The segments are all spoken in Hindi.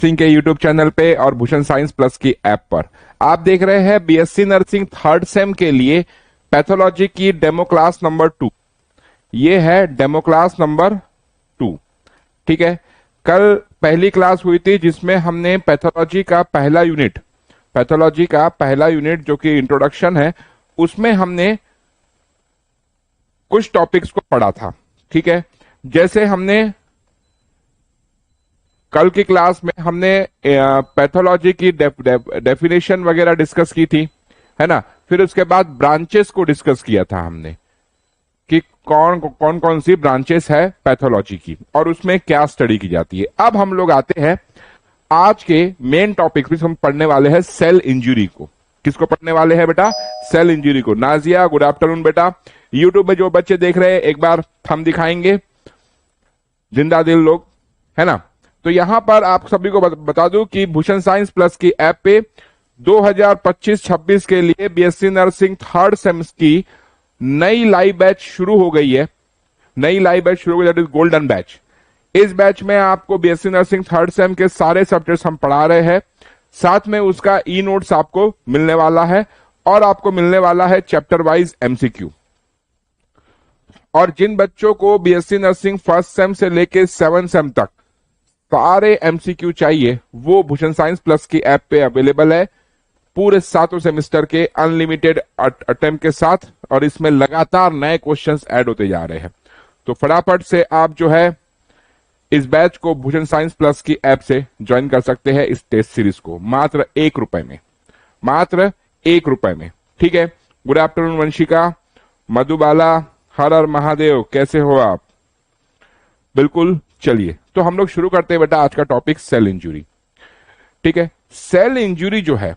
सिंह के यूट्यूब चैनल पे और भूषण साइंस प्लस की ऐप पर आप देख रहे हैं बीएससी नर्सिंग थर्ड सेम के लिए पैथोलॉजी की डेमो क्लास नंबर 2। ये है डेमो क्लास नंबर 2। ठीक है, कल पहली क्लास हुई थी जिसमें हमने पैथोलॉजी का पहला यूनिट जो कि इंट्रोडक्शन है, उसमें हमने कुछ टॉपिक्स को पढ़ा था। ठीक है, जैसे हमने कल की क्लास में हमने पैथोलॉजी की डेफिनेशन वगैरह डिस्कस की थी, है ना। फिर उसके बाद ब्रांचेस को डिस्कस किया था हमने कि कौन कौन सी ब्रांचेस है पैथोलॉजी की और उसमें क्या स्टडी की जाती है। अब हम लोग आते हैं आज के मेन टॉपिक में, हम पढ़ने वाले हैं सेल इंजरी को। किसको पढ़ने वाले हैं बेटा? सेल इंजरी को। नाजिया गुड आफ्टरनून बेटा। यूट्यूब में जो बच्चे देख रहे हैं एक बार हम दिखाएंगे, जिंदा दिल लोग, है ना। तो यहां पर आप सभी को बता दूं कि भूषण साइंस प्लस की ऐप पे 2025-26 के लिए बीएससी नर्सिंग थर्ड सेमेस्टर की नई लाइव बैच शुरू हो गई है। नई लाइव बैच शुरू हो गई, दैट इज गोल्डन बैच। इस बैच में आपको बीएससी नर्सिंग थर्ड सेम के सारे सब्जेक्ट्स हम पढ़ा रहे हैं, साथ में उसका ई नोट्स आपको मिलने वाला है और आपको मिलने वाला है चैप्टर वाइज एमसीक्यू। और जिन बच्चों को बीएससी नर्सिंग फर्स्ट सेम से लेके 7 सेम तक सारे एमसीक्यू चाहिए, वो भूषण साइंस प्लस की ऐप पे अवेलेबल है पूरे 7 सेमेस्टर के अनलिमिटेड अटेम्प्ट के साथ, और इसमें लगातार नए क्वेश्चंस ऐड होते जा रहे हैं। तो फटाफट से आप जो है इस बैच को भूषण साइंस प्लस की ऐप से ज्वाइन कर सकते हैं, इस टेस्ट सीरीज को मात्र 1 रुपए में, मात्र 1 रुपए में। ठीक है, गुड आफ्टरनून वंशिका, मधुबाला, हर हर महादेव, कैसे हो आप? बिल्कुल, चलिए तो हम लोग शुरू करते हैं बेटा आज का टॉपिक सेल इंजरी। ठीक है, सेल इंजरी जो है,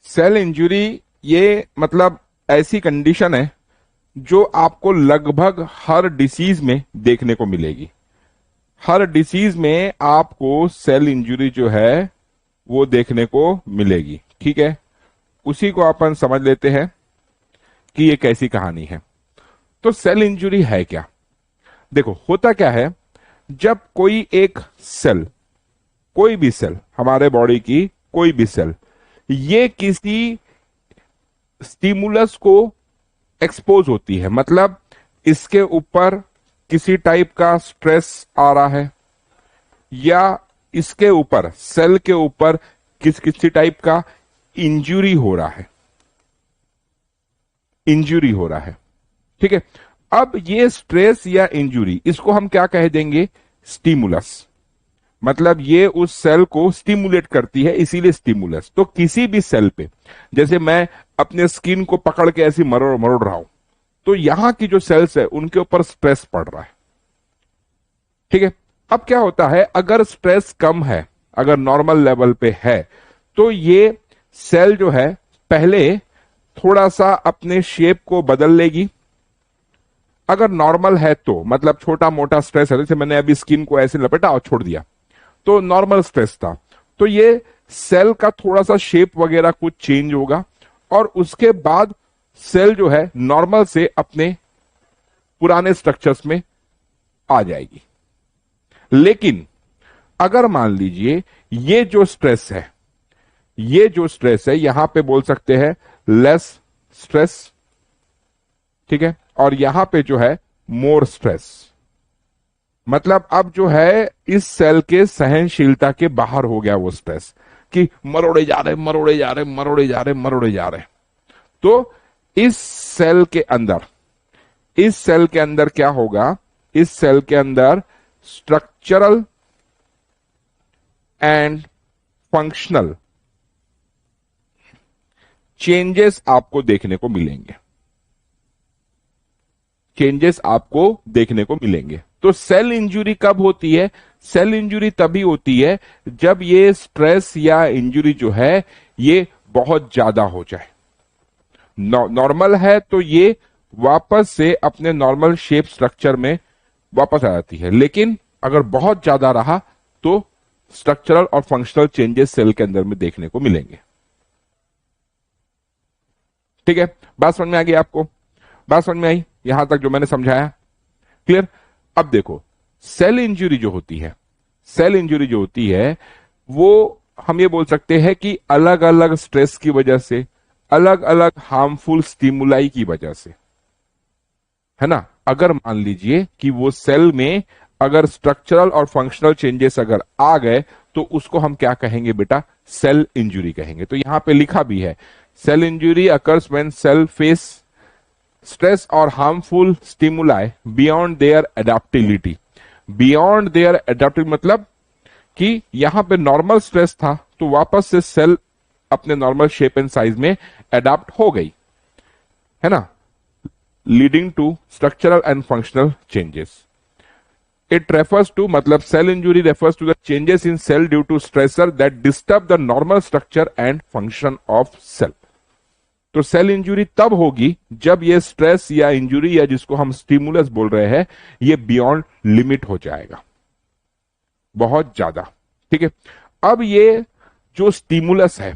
सेल इंजरी ये मतलब ऐसी कंडीशन है जो आपको लगभग हर डिसीज में देखने को मिलेगी। हर डिसीज में आपको सेल इंजरी जो है वो देखने को मिलेगी। ठीक है, उसी को अपन समझ लेते हैं कि ये कैसी कहानी है। तो सेल इंजरी है क्या? देखो, होता क्या है, जब कोई एक सेल, कोई भी सेल, हमारे बॉडी की कोई भी सेल, ये किसी स्टिमुलस को एक्सपोज होती है, मतलब इसके ऊपर किसी टाइप का स्ट्रेस आ रहा है, या इसके ऊपर, सेल के ऊपर किसी टाइप का इंजुरी हो रहा है, इंजुरी हो रहा है। ठीक है, अब ये स्ट्रेस या इंजुरी, इसको हम क्या कह देंगे? स्टिमुलस। मतलब ये उस सेल को स्टिमुलेट करती है, इसीलिए स्टिमुलस। तो किसी भी सेल पे, जैसे मैं अपने स्किन को पकड़ के ऐसी मरोड़ मरोड़ रहा हूं, तो यहां की जो सेल्स है उनके ऊपर स्ट्रेस पड़ रहा है। ठीक है, अब क्या होता है, अगर स्ट्रेस कम है, अगर नॉर्मल लेवल पे है, तो ये सेल जो है पहले थोड़ा सा अपने शेप को बदल लेगी। अगर नॉर्मल है तो, मतलब छोटा मोटा स्ट्रेस है, जैसे मैंने अभी स्किन को ऐसे लपेटा और छोड़ दिया, तो नॉर्मल स्ट्रेस था, तो ये सेल का थोड़ा सा शेप वगैरह कुछ चेंज होगा और उसके बाद सेल जो है नॉर्मल से अपने पुराने स्ट्रक्चर्स में आ जाएगी। लेकिन अगर मान लीजिए ये जो स्ट्रेस है, ये जो स्ट्रेस है, यहां पे बोल सकते हैं लेस स्ट्रेस, ठीक है, और यहां पे जो है मोर स्ट्रेस, मतलब अब जो है इस सेल के सहनशीलता के बाहर हो गया वो स्ट्रेस, कि मरोड़े जा रहे, मरोड़े जा रहे, मरोड़े जा रहे, मरोड़े जा रहे। तो इस सेल के अंदर, इस सेल के अंदर क्या होगा? इस सेल के अंदर स्ट्रक्चरल एंड फंक्शनल चेंजेस आपको देखने को मिलेंगे, चेंजेस आपको देखने को मिलेंगे। तो सेल इंजुरी कब होती है? सेल इंजुरी तभी होती है जब ये स्ट्रेस या इंजुरी जो है ये बहुत ज्यादा हो जाए। नॉर्मल है तो ये वापस से अपने नॉर्मल शेप स्ट्रक्चर में वापस आ जाती है, लेकिन अगर बहुत ज्यादा रहा तो स्ट्रक्चरल और फंक्शनल चेंजेस सेल के अंदर में देखने को मिलेंगे। ठीक है, बात समझ में आ गई आपको? बात समझ में आई यहां तक जो मैंने समझाया? क्लियर? अब देखो, सेल इंजरी जो होती है, सेल इंजरी जो होती है वो हम ये बोल सकते हैं कि अलग अलग स्ट्रेस की वजह से, अलग अलग हार्मफुल स्टिमुलाई की वजह से, है ना। अगर मान लीजिए कि वो सेल में अगर स्ट्रक्चरल और फंक्शनल चेंजेस अगर आ गए तो उसको हम क्या कहेंगे बेटा, सेल इंजरी कहेंगे। तो यहां पे लिखा भी है, cell injury occurs when cell faces stress और harmful stimuli beyond their adaptability. Beyond their adaptability मतलब कि यहां पे नॉर्मल स्ट्रेस था तो वापस से सेल अपने नॉर्मल शेप एंड साइज में अडेप्ट हो गई, है ना, leading to structural and functional changes. It refers to मतलब cell injury refers to the changes in cell due to stressor that disturb the normal structure and function of cell. तो सेल इंजुरी तब होगी जब ये स्ट्रेस या इंजुरी या जिसको हम स्टिमुलस बोल रहे हैं ये बियॉन्ड लिमिट हो जाएगा, बहुत ज्यादा। ठीक है, अब ये जो स्टिमुलस है,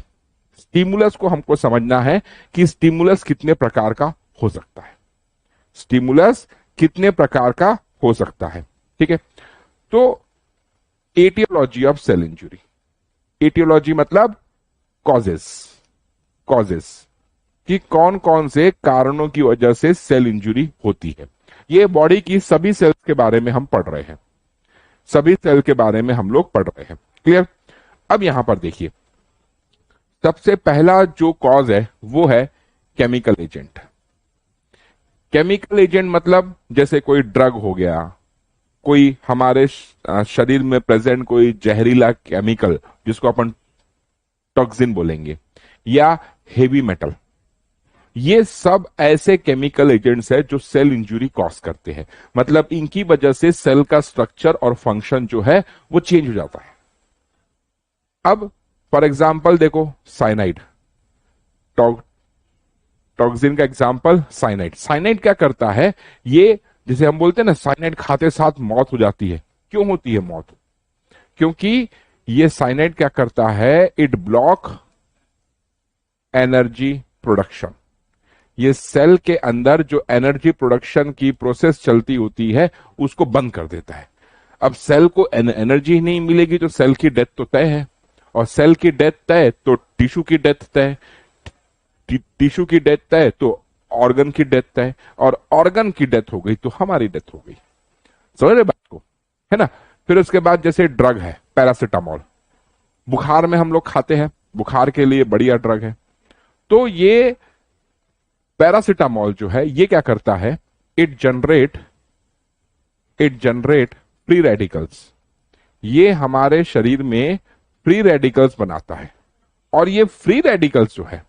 स्टिमुलस को हमको समझना है कि स्टिमुलस कितने प्रकार का हो सकता है, स्टिमुलस कितने प्रकार का हो सकता है। ठीक है, तो aetiology of cell injury, aetiology मतलब कॉजेस, कॉजेस कि कौन कौन से कारणों की वजह से सेल इंजुरी होती है। ये बॉडी की सभी सेल्स के बारे में हम पढ़ रहे हैं, सभी सेल के बारे में हम लोग पढ़ रहे हैं। क्लियर। अब यहां पर देखिए, सबसे पहला जो कॉज है वो है केमिकल एजेंट। केमिकल एजेंट मतलब जैसे कोई ड्रग हो गया, कोई हमारे शरीर में प्रेजेंट कोई जहरीला केमिकल जिसको अपन टॉक्सिन बोलेंगे, या हेवी मेटल, ये सब ऐसे केमिकल एजेंट्स है जो सेल इंजुरी कॉज करते हैं। मतलब इनकी वजह से सेल का स्ट्रक्चर और फंक्शन जो है वो चेंज हो जाता है। अब फॉर एग्जांपल देखो, साइनाइड, टॉक्सिन का एग्जांपल साइनाइड। साइनाइड क्या करता है, ये जिसे हम बोलते हैं ना साइनाइड खाते साथ मौत हो जाती है। क्यों होती है मौत? क्योंकि ये साइनाइड क्या करता है, इट ब्लॉक एनर्जी प्रोडक्शन। ये सेल के अंदर जो एनर्जी प्रोडक्शन की प्रोसेस चलती होती है उसको बंद कर देता है। अब सेल को एनर्जी नहीं मिलेगी तो सेल की डेथ तो तय है, और सेल की डेथ तय तो टिश्यू की डेथ तय, टिश्यू की डेथ तय तो ऑर्गन की डेथ तय, और ऑर्गन की डेथ हो गई तो हमारी डेथ हो गई। समझ रहे बात को, है ना। फिर उसके बाद जैसे ड्रग है पैरासिटामोल, बुखार में हम लोग खाते हैं, बुखार के लिए बढ़िया ड्रग है। तो ये पैरासिटामोल जो है ये क्या करता है, इट जनरेट फ्री रेडिकल्स। ये हमारे शरीर में फ्री रेडिकल्स बनाता है, और ये फ्री रेडिकल्स जो है,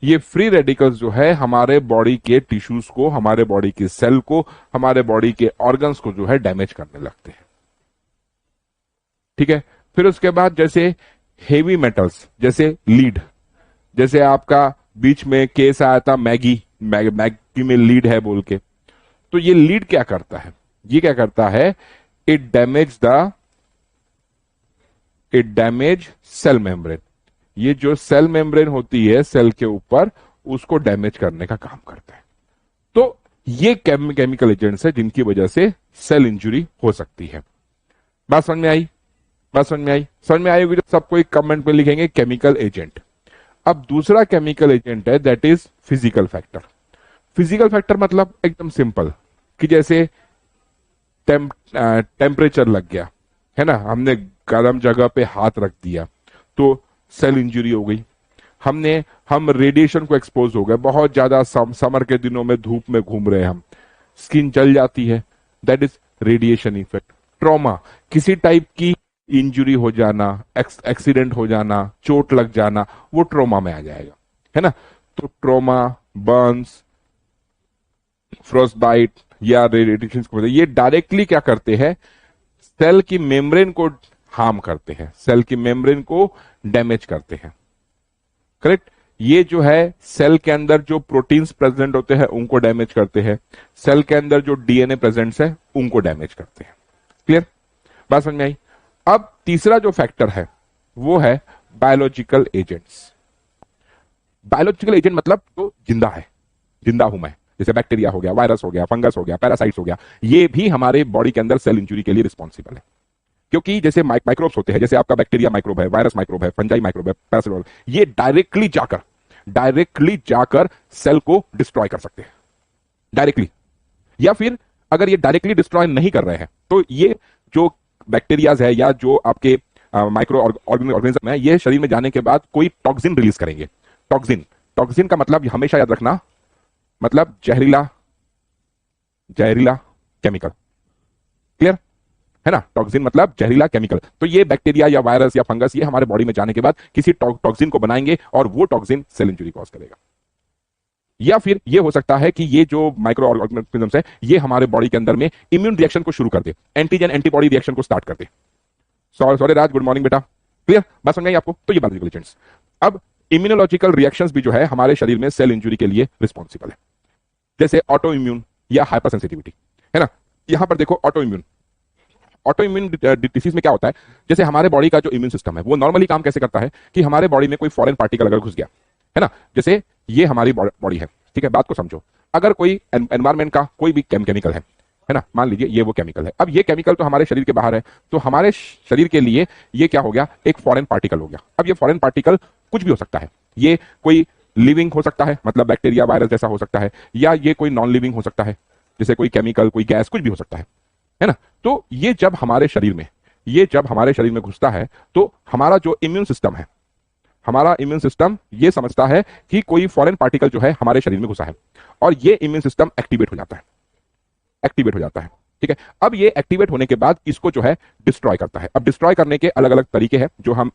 ये फ्री रेडिकल्स जो है हमारे बॉडी के टिश्यूज को, हमारे बॉडी के सेल को, हमारे बॉडी के ऑर्गन्स को जो है डैमेज करने लगते हैं। ठीक है, फिर उसके बाद जैसे हेवी मेटल्स, जैसे लीड, जैसे आपका बीच में केस आया था मैगी में लीड है बोल के, तो ये लीड क्या करता है, ये क्या करता है, इट डैमेज सेल मेम्ब्रेन। ये जो सेल मेम्ब्रेन होती है सेल के ऊपर, उसको डैमेज करने का काम करता है। तो ये केमिकल एजेंट्स है जिनकी वजह से सेल इंजुरी हो सकती है। बात समझ में आई? बात समझ में आई? समझ में आई होगी तो सबको एक कमेंट में लिखेंगे केमिकल एजेंट। अब दूसरा केमिकल एजेंट है that is physical factor. Physical factor मतलब एकदम सिंपल कि जैसे टेम्परेचर लग गया, है ना, हमने गर्म जगह पे हाथ रख दिया तो सेल इंजरी हो गई। हम रेडिएशन को एक्सपोज हो गए, बहुत ज्यादा समर के दिनों में धूप में घूम रहे हैं हम, स्किन जल जाती है, that is radiation effect. Trauma, किसी टाइप की इंजुरी हो जाना, एक्सीडेंट हो जाना, चोट लग जाना, वो ट्रॉमा में आ जाएगा, है ना। तो ट्रॉमा, बर्न्स, फ्रोस्टबाइट या रेडिएशन को ये डायरेक्टली क्या करते हैं, सेल की मेम्ब्रेन को हार्म करते हैं, सेल की मेम्ब्रेन को डैमेज करते हैं। करेक्ट। ये जो है सेल के अंदर जो प्रोटीन्स प्रेजेंट होते हैं उनको डैमेज करते हैं, सेल के अंदर जो डीएनए प्रेजेंट्स है उनको डैमेज करते हैं। क्लियर? बात समझ में आई? अब तीसरा जो फैक्टर है वो है बायोलॉजिकल एजेंट्स। बायोलॉजिकल एजेंट मतलब जो जिंदा है, जिंदा हूं मैं, जैसे बैक्टीरिया हो गया, वायरस हो गया, फंगस हो गया, पैरासाइट्स हो गया, ये भी हमारे बॉडी के अंदर सेल इंजुरी के लिए रिस्पॉन्सिबल है। क्योंकि जैसे माइक्रोब्स होते हैं, जैसे आपका बैक्टीरिया माइक्रोब है, वायरस माइक्रोब है, फंजाई माइक्रोब है, पैरासिट, ये डायरेक्टली जाकर सेल को डिस्ट्रॉय कर सकते हैं डायरेक्टली। या फिर अगर ये डायरेक्टली डिस्ट्रॉय नहीं कर रहे हैं तो ये जो बैक्टीरियाज है या जो आपके माइक्रो ऑर्गेनिज्म है, ये शरीर में जाने के बाद कोई टॉक्सिन रिलीज करेंगे। टॉक्सिन, टॉक्सिन का मतलब हमेशा याद रखना, मतलब जहरीला जहरीला केमिकल। क्लियर है ना? टॉक्सिन मतलब जहरीला केमिकल। तो ये बैक्टीरिया या वायरस या फंगस ये हमारे बॉडी में जाने के बाद किसी टॉक्सिन को बनाएंगे और वो टॉक्सिन सेल इंजरी कॉज करेगा। या फिर ये हो सकता है कि ये जो माइक्रो ऑर्गेनिजम्स है ये हमारे बॉडी के अंदर में इम्यून रिएक्शन को शुरू कर दे, एंटीजन एंटीबॉडी रिएक्शन को स्टार्ट कर दे। सॉरी राज, गुड मॉर्निंग बेटा। क्लियर बात समझ आई आपको? तो ये बायोलॉजिकल एजेंट्स। अब इम्यूनोलॉजिकल रिएक्शंस भी जो है हमारे शरीर में सेल इंजरी के लिए रिस्पॉन्सिबल है, जैसे ऑटो इम्यून या हाइपर सेंसिटिविटी, है ना? यहां पर देखो ऑटो इम्यून डिसीज में क्या होता है, जैसे हमारे बॉडी का जो इम्यून सिस्टम है वो नॉर्मली काम कैसे करता है कि हमारे बॉडी में कोई फॉरेन पार्टिकल अगर घुस गया, है ना, जैसे ये हमारी बॉडी है, ठीक है, बात को समझो। अगर कोई एनवायरमेंट का कोई भी केमिकल है ना, मान लीजिए ये वो केमिकल है, अब ये केमिकल तो हमारे शरीर के बाहर है, तो हमारे शरीर के लिए ये क्या हो गया, एक फॉरेन पार्टिकल हो गया। अब ये फॉरेन पार्टिकल कुछ भी हो सकता है, ये कोई लिविंग हो सकता है, मतलब बैक्टीरिया वायरस जैसा हो सकता है, या ये कोई नॉन लिविंग हो सकता है, जैसे कोई केमिकल, कोई गैस, कुछ भी हो सकता है ना? तो ये जब हमारे शरीर में घुसता है तो हमारा जो इम्यून सिस्टम है, हमारा इम्यून सिस्टम ये समझता है कि कोई फॉरेन पार्टिकल जो है हमारे शरीर में घुसा है, और ये इम्यून सिस्टम एक्टिवेट हो जाता है। ठीक है, अब ये एक्टिवेट होने के बाद इसको जो है डिस्ट्रॉय करता है। अब डिस्ट्रॉय करने के अलग अलग तरीके हैं जो हम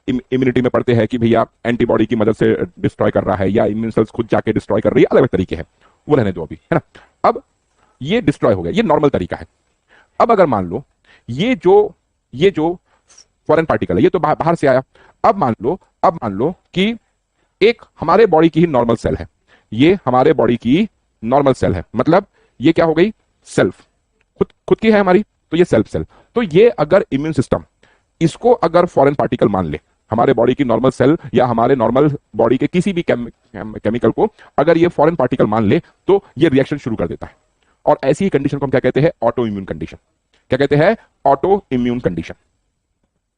इम्यूनिटी में पढ़ते हैं कि भैया एंटीबॉडी की मदद से डिस्ट्रॉय कर रहा है या इम्यून सेल्स खुद जाके डिस्ट्रॉय कर रही है, अलग अलग तरीके हैं, वो रहने दो अभी, है ना? अब ये डिस्ट्रॉय हो गया, ये नॉर्मल तरीका है। अब अगर मान लो ये जो फॉरेन पार्टिकल है ये तो बाहर से आया, अब मान लो कि एक हमारे बॉडी की ही नॉर्मल सेल है, ये हमारे बॉडी की नॉर्मल सेल है, मतलब ये क्या हो गई, सेल्फ, खुद की है हमारी, तो ये सेल्फ सेल। तो ये अगर इम्यून सिस्टम इसको अगर फॉरेन पार्टिकल मान ले, हमारे बॉडी की नॉर्मल सेल या हमारे नॉर्मल बॉडी के किसी भी केमिकल को अगर ये फॉरेन पार्टिकल मान ले, तो ये रिएक्शन शुरू कर देता है। और ऐसी ही कंडीशन को हम क्या कहते हैं, ऑटो इम्यून कंडीशन। क्या कहते हैं, ऑटो इम्यून कंडीशन।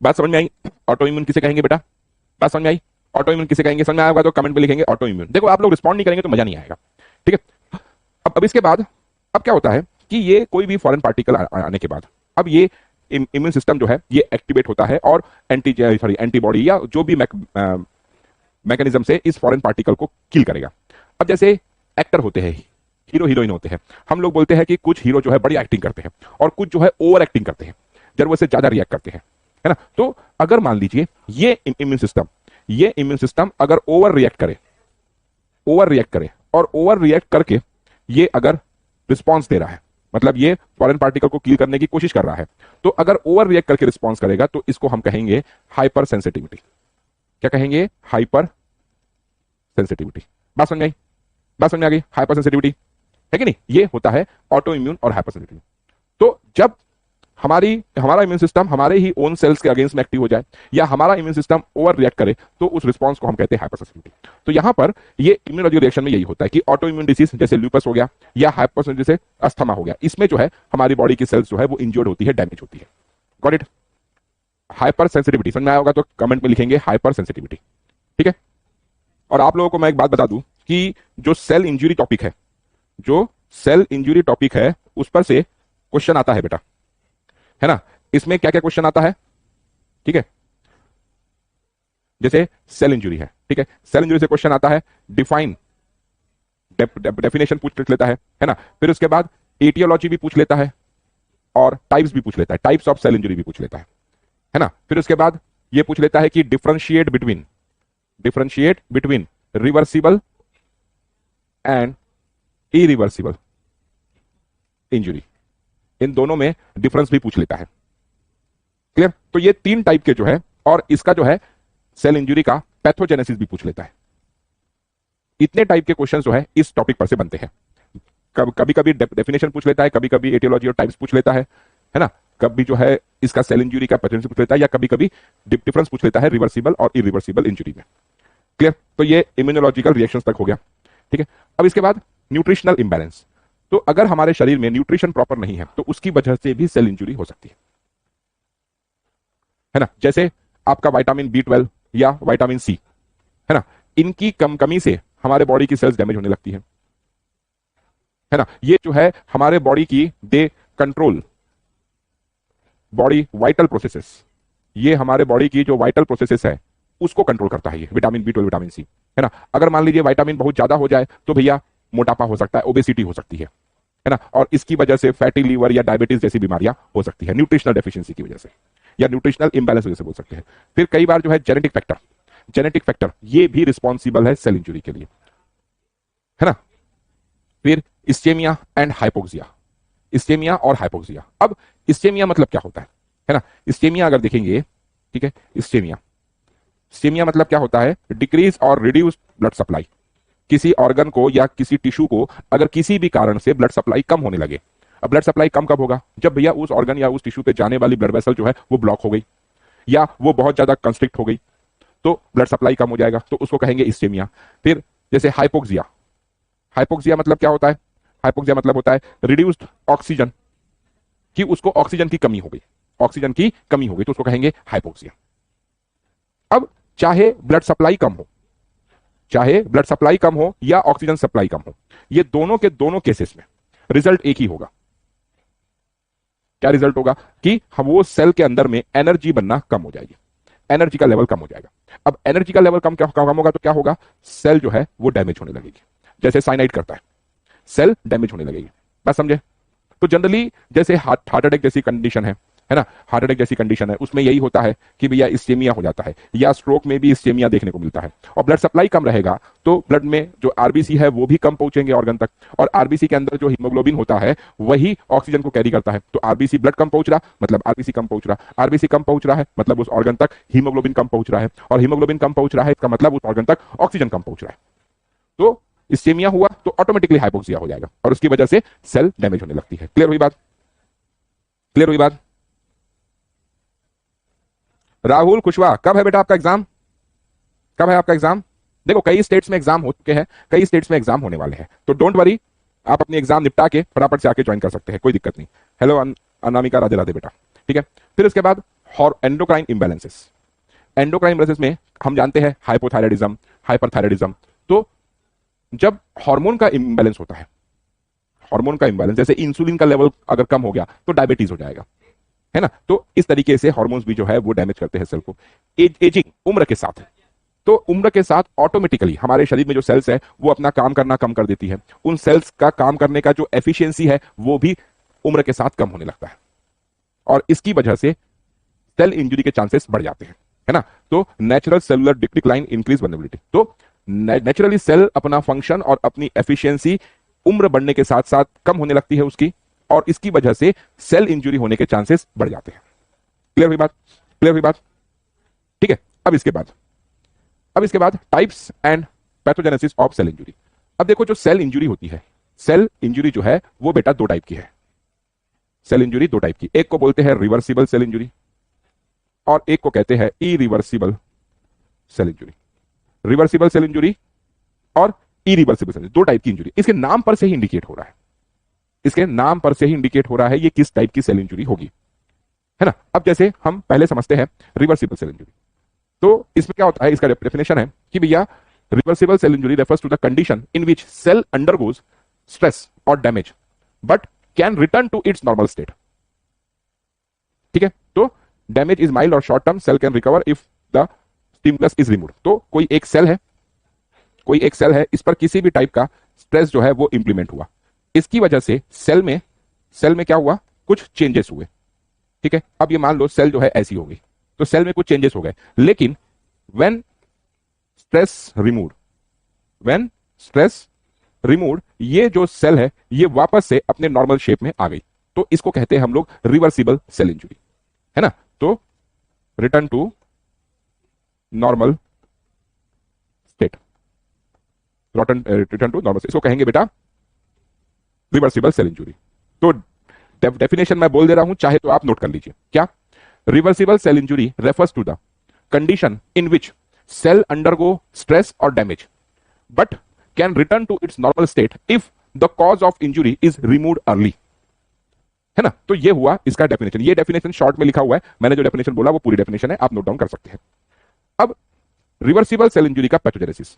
बात समझ में आई? ऑटो इम्यून किसे कहेंगे बेटा? बात समझ में आई? ऑटो इम्यून किसे कहेंगे? समझ में आया होगा तो कमेंट में लिखेंगे ऑटो इम्यून। देखो आप लोग रिस्पॉन्ड नहीं करेंगे तो मजा नहीं आएगा, ठीक है? अब इसके बाद अब क्या होता है कि ये कोई भी फॉरेन पार्टिकल आने के बाद अब ये इम्यून सिस्टम जो है ये एक्टिवेट होता है और एंटीबॉडी या जो भी मैकेनिज्म से इस फॉरेन पार्टिकल को किल करेगा। अब जैसे एक्टर होते हैं, हीरो हीरोइन होते हैं, हम लोग बोलते हैं कि कुछ हीरो जो है बड़ी एक्टिंग करते हैं और कुछ जो है ओवर एक्टिंग करते हैं, जरूरत से ज्यादा रिएक्ट करते हैं, है ना? तो अगर मान लीजिए ये इम्यून सिस्टम अगर ओवर रिएक्ट करे और ओवर रिएक्ट करके ये अगर रिस्पॉन्स दे रहा है, मतलब ये फॉरेन पार्टिकल को किल करने की कोशिश कर रहा है, तो अगर ओवर रिएक्ट करके रिस्पॉन्स करेगा तो इसको हम कहेंगे हाइपर सेंसिटिविटी। क्या कहेंगे? Hyper sensitivity. बात समझ आई? बात समझ आ गई? हाइपर सेंसिटिविटी है कि नहीं? ये होता है ऑटो इम्यून और हाइपर सेंसिटिविटी। तो जब हमारा इम्यून सिस्टम हमारे ही ओन सेल्स के अगेंस्ट में एक्टिव हो जाए या हमारा इम्यून सिस्टम ओवर रिएक्ट करे तो उस रिस्पांस को हम कहते हैं हाइपर सेंसिटिविटी। तो यहां पर ये इम्यूनोलॉजी रिएक्शन में यही होता है कि ऑटो इम्यून डिसीज जैसे ल्यूपस हो गया या हाइपर सेंसिटिविटी जैसे अस्थमा हो गया, इसमें जो है हमारी बॉडी की सेल्स जो है वो इंजर्ड होती है, डैमेज होती है। Got it? हाइपर सेंसिटिविटी समझ में आया होगा तो कमेंट में लिखेंगे हाइपर सेंसिटिविटी, ठीक है? और आप लोगों को मैं एक बात बता दूं कि जो सेल इंजरी टॉपिक है उस पर से क्वेश्चन आता है बेटा, है ना? इसमें क्या क्या क्वेश्चन आता है, ठीक है? जैसे सेल इंजरी है, ठीक है, सेल इंजरी से क्वेश्चन आता है, डिफाइन डेफिनेशन पूछ लेता है ना? फिर उसके बाद एटियोलॉजी भी पूछ लेता है और टाइप्स भी पूछ लेता है, टाइप्स ऑफ सेल इंजरी भी पूछ लेता है ना? फिर उसके बाद ये पूछ लेता है कि differentiate between reversible and irreversible injury, इन दोनों में डिफरेंस भी पूछ लेता है। क्लियर? तो ये 3 टाइप के जो है, और इसका जो है सेल इंजरी का पैथोजेनेसिस भी पूछ लेता है। इतने टाइप के क्वेश्चन जो है इस टॉपिक पर से बनते हैं। कभी कभी डेफिनेशन पूछ लेता है, कभी कभी एटियोलॉजी और टाइप्स पूछ लेता है ना? कभी जो है इसका सेल इंजरी का पैथोजेनेसिस पूछ लेता है, या कभी कभी डिफरेंस पूछ लेता है रिवर्सिबल और इरिवर्सिबल इंजरी में। क्लियर? तो ये इम्यूनोलॉजिकल रिएक्शंस तक हो गया, ठीक है? अब इसके बाद न्यूट्रिशनल इंबैलेंस। तो अगर हमारे शरीर में न्यूट्रिशन प्रॉपर नहीं है तो उसकी वजह से भी सेल इंजरी हो सकती है। है ना। जैसे आपका विटामिन B12 या विटामिन सी, है ना, इनकी कमी से हमारे बॉडी की सेल्स डैमेज होने लगती है ना। ये जो है हमारे बॉडी की they control body vital processes, ये हमारे बॉडी की जो वाइटल प्रोसेसेस है उसको कंट्रोल करता है ये विटामिन B12 विटामिन सी, है ना। अगर मान लीजिए विटामिन बहुत ज्यादा हो जाए तो भैया मोटापा हो सकता है, ओबेसिटी हो सकती है ना। और इसकी वजह से फैटी लीवर या डायबिटीज जैसी बीमारियां हो सकती है, न्यूट्रिशनल डेफिशिएंसी की वजह से या न्यूट्रिशनल इंबैलेंस वजह से बोल सकते हैं। फिर कई बार जो है जेनेटिक फैक्टर ये भी रिस्पॉन्सिबल है सेल इंजुरी के लिए, है ना। फिर इस्चेमिया एंड हाइपोक्सिया, इस्चेमिया और हाइपोक्सिया। अब इस्चेमिया मतलब क्या होता है ना। इस्चेमिया अगर देखेंगे, ठीक है, इस्चेमिया मतलब क्या होता है, डिक्रीज और रिड्यूस ब्लड सप्लाई। किसी ऑर्गन को या किसी टिश्यू को अगर किसी भी कारण से ब्लड सप्लाई कम होने लगे। अब ब्लड सप्लाई कम कब होगा, जब भैया उस ऑर्गन या उस टिश्यू पे जाने वाली ब्लड वेसल जो है वो ब्लॉक हो गई या वो बहुत ज्यादा कंस्ट्रिक्ट हो गई, तो ब्लड सप्लाई कम हो जाएगा, तो उसको कहेंगे इस्चेमिया। फिर जैसे हाइपोक्सिया, हाइपोक्सिया मतलब क्या होता है, हाइपोक्सिया मतलब होता है रिड्यूस्ड ऑक्सीजन, कि उसको ऑक्सीजन की कमी हो गई, ऑक्सीजन की कमी हो गई, तो उसको कहेंगे हाइपोक्सिया। अब चाहे ब्लड सप्लाई कम हो, चाहे ब्लड सप्लाई कम हो या ऑक्सीजन सप्लाई कम हो, ये दोनों के दोनों केसेस में रिजल्ट एक ही होगा। क्या रिजल्ट होगा कि हम वो सेल के अंदर में एनर्जी बनना कम हो जाएगी, एनर्जी का लेवल कम हो जाएगा। अब एनर्जी का लेवल कम होगा तो क्या होगा, सेल जो है वो डैमेज होने लगेगी, जैसे साइनाइड करता है, सेल डैमेज होने लगेगी। बात समझे। तो जनरली जैसे हार्ट अटैक जैसी कंडीशन है ना, हार्ट अटैक जैसी कंडीशन है उसमें यही होता है कि भैया इस्चेमिया हो जाता है, या स्ट्रोक में भी इस्चेमिया देखने को मिलता है। और ब्लड सप्लाई कम रहेगा तो ब्लड में जो आरबीसी है वो भी कम पहुंचेंगे ऑर्गन तक, और आरबीसी के अंदर जो हीमोग्लोबिन होता है वही ऑक्सीजन को कैरी करता है। तो आरबीसी ब्लड कम पहुंच रहा मतलब आरबीसी कम पहुंच रहा, आरबीसी कम पहुंच रहा है मतलब उस ऑर्गन तक हीमोग्लोबिन कम पहुंच रहा है, और हीमोग्लोबिन कम पहुंच रहा है इसका मतलब उस ऑर्गन तक ऑक्सीजन कम पहुंच रहा है। तो इस्चेमिया हुआ तो ऑटोमेटिकली हाइपोक्सिया हो जाएगा और उसकी वजह से सेल डैमेज होने लगती है। क्लियर हुई बात, क्लियर हुई बात। राहुल कुशवाहा, कब है बेटा आपका एग्जाम, कब है आपका एग्जाम। देखो कई स्टेट्स में एग्जाम हो चुके हैं, कई स्टेट्स में एग्जाम होने वाले हैं, तो डोंट वरी, आप अपनी एग्जाम निपटा के फटाफट से आके ज्वाइन कर सकते हैं, कोई दिक्कत नहीं। हेलो अनामिका, राधे राधे बेटा, ठीक है। फिर उसके बाद एंडोक्राइन इंबैलेंसेस, एंडोक्राइन इंबैलेंसेस में हम जानते हैं हाइपोथायराइडिज्म, हाइपरथायराइडिज्म। तो जब हार्मोन का इंबैलेंस होता है, हार्मोन का इंबैलेंस, जैसे इंसुलिन का लेवल अगर कम हो गया तो डायबिटीज हो जाएगा, है ना। तो इस तरीके से हार्मोन्स भी जो है वो डैमेज करते हैं सेल को। एजिंग, उम्र के साथ, तो उम्र के साथ ऑटोमेटिकली हमारे शरीर में जो सेल्स है वो अपना काम करना कम कर देती है, उन सेल्स का काम करने का जो एफिशिएंसी है वो भी उम्र के साथ कम होने लगता है, और इसकी वजह से सेल इंजरी के चांसेस बढ़ जाते हैं, है ना। तो natural cellular decline increase vulnerability, तो नेचुरली सेल अपना फंक्शन और अपनी एफिशिएंसी उम्र बढ़ने के साथ साथ कम होने लगती है उसकी, और इसकी वजह से सेल इंजरी होने के चांसेस बढ़ जाते हैं। क्लियर हुई बात, क्लियर हुई बात, ठीक है। अब इसके बाद types and pathogenesis of cell injury. अब देखो जो सेल इंजरी होती है, सेल इंजरी जो है वो बेटा दो टाइप की है, सेल इंजरी दो टाइप की, एक को बोलते हैं रिवर्सिबल सेल इंजरी और एक को कहते हैं irreversible cell injury. Reversible cell injury और इरिवर्सिबल सेल, दो टाइप की इंजरी, इसके नाम पर से ही इंडिकेट हो रहा है, इसके नाम पर से ही इंडिकेट हो रहा है ये किस टाइप की सेल इंजरी होगी, है ना। अब जैसे हम पहले समझते हैं रिवर्सिबल सेल इंजरी, तो इसमें क्या होता है, इसका डेफिनेशन है कि भैया reversible cell injury refers to the condition in which cell undergoes stress और damage but can return to its normal state, ठीक है। तो डैमेज इज माइल्ड और short term, cell can recover if the stimulus is removed. तो कोई एक सेल है, कोई एक सेल है, इस पर किसी भी टाइप का स्ट्रेस जो है वो इंप्लीमेंट हुआ, इसकी वजह से सेल में क्या हुआ, कुछ चेंजेस हुए, ठीक है। अब ये मान लो सेल जो है ऐसी हो गई, तो सेल में कुछ चेंजेस हो गए, लेकिन व्हेन स्ट्रेस रिमूव्ड ये जो सेल है ये वापस से अपने नॉर्मल शेप में आ गई, तो इसको कहते हैं हम लोग रिवर्सिबल सेल इंजरी, है ना। तो return to normal state, return to normal, इसको कहेंगे बेटा रिवर्सिबल सेल इंजरी। तो डेफिनेशन मैं बोल दे रहा हूं, चाहे तो आप नोट कर लीजिए, क्या, reversible cell injury refers to the condition in which cell undergo stress और damage but can return to its normal state if the cause of injury is removed early, है ना। तो ये हुआ इसका डेफिनेशन, ये डेफिनेशन शॉर्ट में लिखा हुआ है, मैंने जो डेफिनेशन बोला वो पूरी डेफिनेशन है, आप नोट डाउन कर सकते हैं। अब रिवर्सिबल सेल इंजुरी का पैथोजेनेसिस,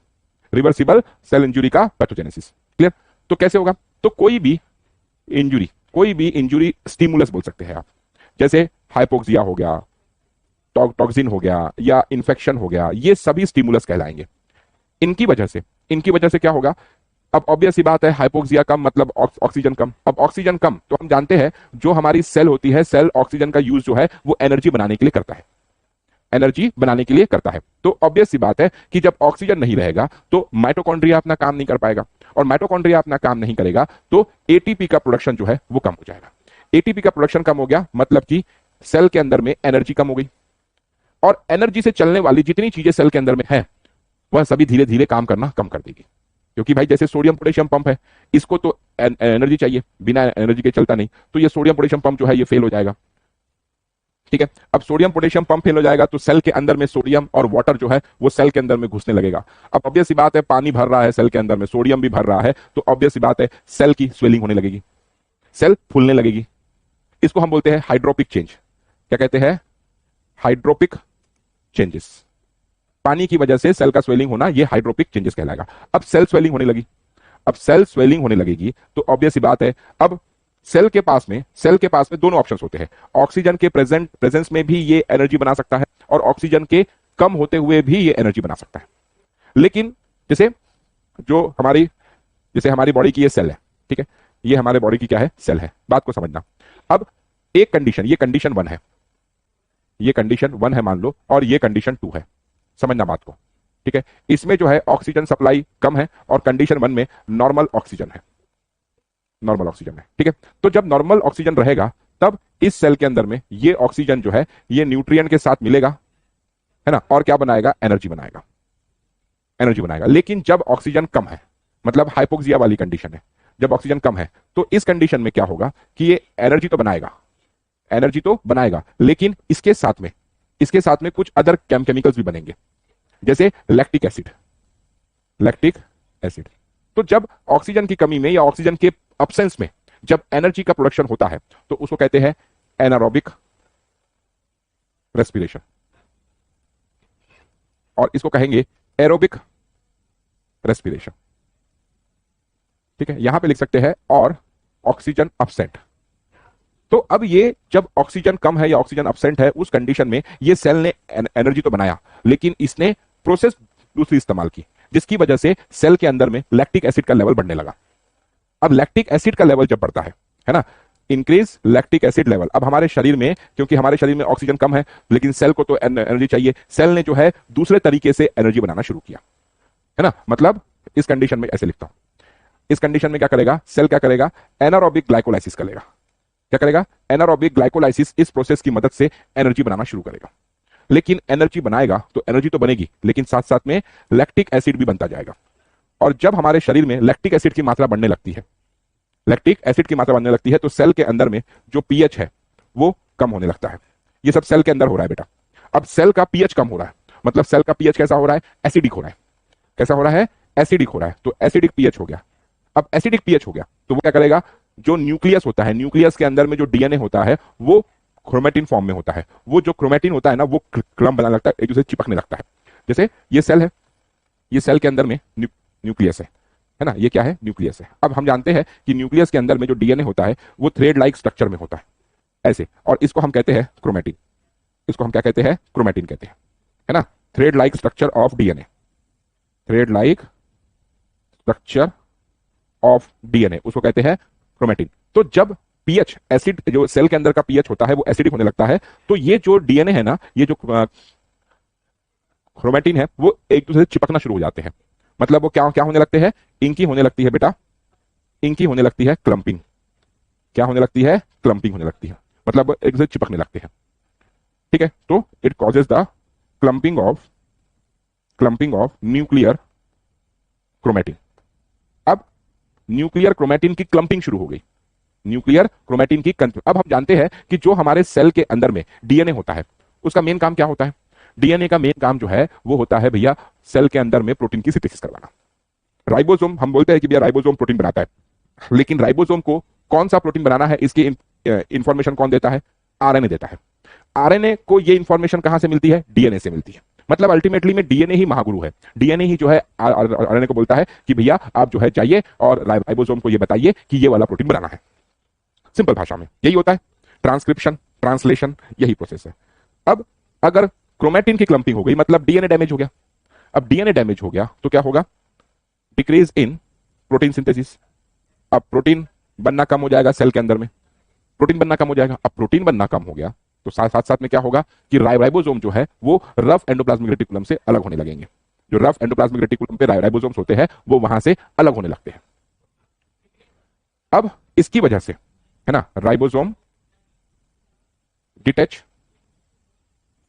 रिवर्सिबल सेल इंजुरी का पैथोजेनेसिस, क्लियर। तो कैसे होगा, तो कोई भी इंजुरी स्टिमुलस बोल सकते हैं आप, जैसे हाइपोक्सिया हो गया, टॉक्सिन हो गया या इन्फेक्शन हो गया, ये सभी स्टिमुलस कहलाएंगे। इनकी वजह से क्या होगा, अब ऑब्वियस सी बात है, हाइपोक्सिया कम मतलब ऑक्सीजन कम। अब ऑक्सीजन कम तो हम जानते हैं जो हमारी सेल होती है, सेल ऑक्सीजन का यूज जो है वो एनर्जी बनाने के लिए करता है, एनर्जी बनाने के लिए करता है। तो ऑब्वियस सी बात है कि जब ऑक्सीजन नहीं रहेगा तो माइटोकॉन्ड्रिया अपना काम नहीं कर पाएगा, और माइटोकॉन्ड्रिया अपना काम नहीं करेगा तो एटीपी का प्रोडक्शन जो है वो कम हो जाएगा। एटीपी का प्रोडक्शन कम हो गया मतलब कि सेल के अंदर में एनर्जी कम हो गई, और एनर्जी से चलने वाली जितनी चीजें सेल के अंदर में है वह सभी धीरे धीरे काम करना कम कर देगी। क्योंकि भाई जैसे सोडियम पोटेशियम पंप है, इसको तो एनर्जी चाहिए, बिना एनर्जी के चलता नहीं, तो ये सोडियम पोटेशियम पंप जो है ये फेल हो जाएगा। ठीक है, अब सोडियम पोटेशियम पंप फेल हो जाएगा तो सेल के अंदर में सोडियम और वाटर जो है वो सेल के अंदर में घुसने लगेगा। अब ऑब्वियस सी बात है, पानी भर रहा है सेल के अंदर में, सोडियम भी भर रहा है, तो ऑब्वियस सी बात है सेल की स्वेलिंग होने लगेगी, सेल फूलने लगेगी। इसको हम बोलते हैं हाइड्रोपिक चेंज। क्या कहते हैं, हाइड्रोपिक चेंजेस। पानी की वजह से सेल का स्वेलिंग होना, ये हाइड्रोपिक चेंजेस कहलाएगा। अब सेल स्वेलिंग होने लगी, अब सेल स्वेलिंग होने लगेगी तो ऑब्वियस सी बात है, अब सेल के पास में दोनों ऑप्शंस होते हैं। ऑक्सीजन के प्रेजेंस में भी ये एनर्जी बना सकता है, और ऑक्सीजन के कम होते हुए भी ये एनर्जी बना सकता है। लेकिन जैसे हमारी बॉडी की ये सेल है, ठीक है, ये हमारे बॉडी की क्या है, सेल है, बात को समझना। अब एक कंडीशन, ये कंडीशन 1 है, ये कंडीशन 1 है मान लो, और ये कंडीशन 2 है, समझना बात को, ठीक है। इसमें जो है ऑक्सीजन सप्लाई कम है, और कंडीशन 1 में नॉर्मल ऑक्सीजन है, नॉर्मल ऑक्सीजन है, ठीक है। तो जब नॉर्मल ऑक्सीजन रहेगा तब इस सेल के अंदर में ये ऑक्सीजन जो है ये न्यूट्रिएंट के साथ मिलेगा, है ना, और क्या बनाएगा, एनर्जी बनाएगा, एनर्जी बनाएगा। लेकिन जब ऑक्सीजन कम है, मतलब हाइपोक्सिया वाली कंडीशन है, जब ऑक्सीजन कम है तो इस कंडीशन में क्या होगा कि ये एनर्जी तो बनाएगा, एनर्जी तो बनाएगा, लेकिन इसके साथ में कुछ अदर केमिकल्स भी बनेंगे, जैसे लैक्टिक एसिड, लैक्टिक एसिड। तो जब ऑक्सीजन की कमी में या ऑक्सीजन के अब्सेंस में जब एनर्जी का प्रोडक्शन होता है तो उसको कहते हैं एनारोबिक रेस्पिरेशन, और इसको कहेंगे एरोबिक रेस्पिरेशन, ठीक है। यहां पे लिख सकते हैं और ऑक्सीजन अब्सेंट। तो अब ये जब ऑक्सीजन कम है या ऑक्सीजन अब्सेंट है, उस कंडीशन में ये सेल ने एनर्जी तो बनाया, लेकिन इसने प्रोसेस दूसरी इस्तेमाल की, जिसकी वजह से सेल के अंदर में लैक्टिक एसिड का लेवल बढ़ने लगा। अब लैक्टिक एसिड का लेवल जब बढ़ता है ना, इंक्रीज लैक्टिक एसिड लेवल। अब हमारे शरीर में, क्योंकि हमारे शरीर में ऑक्सीजन कम है, लेकिन सेल को तो एनर्जी चाहिए, सेल ने जो है दूसरे तरीके से एनर्जी बनाना शुरू किया, है ना। मतलब इस कंडीशन में ऐसे लिखता हूं, इस कंडीशन में क्या करेगा, सेल क्या करेगा, एनारोबिक ग्लाइकोलाइसिस करेगा। क्या करेगा, एनारोबिक ग्लाइकोलाइसिस, इस प्रोसेस की मदद से एनर्जी बनाना शुरू करेगा। लेकिन एनर्जी बनाएगा तो एनर्जी तो बनेगी, लेकिन साथ साथ में लैक्टिक एसिड भी बनता जाएगा। और जब हमारे शरीर में लैक्टिक एसिड की मात्रा बढ़ने लगती है, लैक्टिक एसिड की मात्रा बढ़ने लगती है, तो सेल के अंदर में जो पीएच है वो कम होने लगता है। ये सब सेल के अंदर हो रहा है बेटा। अब सेल का पीएच कम हो रहा है, मतलब सेल का पीएच कैसा हो रहा है, एसिडिक हो रहा है। कैसा हो रहा है, एसिडिक हो रहा है। तो एसिडिक पीएच हो गया। अब एसिडिक पीएच हो गया तो वो क्या करेगा, जो न्यूक्लियस होता है, न्यूक्लियस के अंदर में जो डीएनए होता है वो क्रोमेटिन फॉर्म में होता है। वो जो क्रोमेटिन होता है ना, वो क्लम बनाने लगता है, एक दूसरे चिपकने लगता है। जैसे ये सेल है, ये सेल के अंदर में न्यूक्लियस है ना, ये क्या है, न्यूक्लियस है। अब हम जानते हैं कि न्यूक्लियस के अंदर में जो डीएनए होता है वो थ्रेड लाइक स्ट्रक्चर में होता है, ऐसे, और इसको हम कहते हैं क्रोमेटिन। इसको हम क्या कहते हैं, क्रोमेटिन कहते हैं, है ना। Thread like structure of DNA, thread like structure of DNA, उसको कहते हैं क्रोमेटिन। तो जब पीएच, एसिड, जो सेल के अंदर का पीएच होता है वो एसिडिक होने लगता है, तो ये जो डीएनए है ना, ये जो क्रोमेटिन है, वो एक दूसरे से चिपकना शुरू हो जाते हैं। मतलब वो क्या क्या होने लगते हैं, इंकी होने लगती है बेटा, इंकी होने लगती है, क्लंपिंग। क्या होने लगती है, क्लंपिंग होने लगती है, मतलब एक दूसरे चिपकने लगते हैं, ठीक है। तो it causes the clumping of nuclear chromatin. अब न्यूक्लियर क्रोमेटिन की क्लंपिंग शुरू हो गई, न्यूक्लियर क्रोमेटिन की अब हम जानते हैं कि जो हमारे सेल के अंदर में डीएनए होता है उसका मेन काम क्या होता है, डीएनए का मेन काम जो है वो होता है भैया सेल के अंदर में प्रोटीन की सिंथेसिस करवाना। राइबोसोम, हम बोलते हैं कि भैया राइबोसोम प्रोटीन बनाता है, लेकिन राइबोसोम को कौन सा प्रोटीन बनाना है इसकी इंफॉर्मेशन कौन देता है? आरएनए देता है। आरएनए को ये इंफॉर्मेशन कहां से मिलती है? डीएनए से मिलती है। मतलब अल्टीमेटली में डीएनए ही महागुरु है। डीएनए ही जो है आरएनए को बोलता है कि भैया आप जो है जाइए और राइबोसोम को ये बताइए कि ये वाला प्रोटीन बनाना है। सिंपल भाषा में यही होता है। ट्रांसक्रिप्शन, ट्रांसलेशन, यही प्रोसेस है। अब अगर क्रोमेटिन की क्लंपिंग हो गई, मतलब डीएनए डैमेज हो गया। अब डीएनए डैमेज हो गया तो क्या होगा? Decrease in protein synthesis. अब प्रोटीन बनना कम हो जाएगा सेल के अंदर में, प्रोटीन बनना कम हो जाएगा। अब प्रोटीन बनना कम हो गया तो साथ साथ में क्या होगा कि राइबोसोम जो है वो रफ एंडोप्लाज्मिक रेटिकुलम से अलग होने लगेंगे। जो रफ एंडोप्लाज्मिक रेटिकुलम पे राइबोसोम्स होते हैं वो वहां से अलग होने लगते हैं। अब इसकी वजह से, है ना, ribosome detach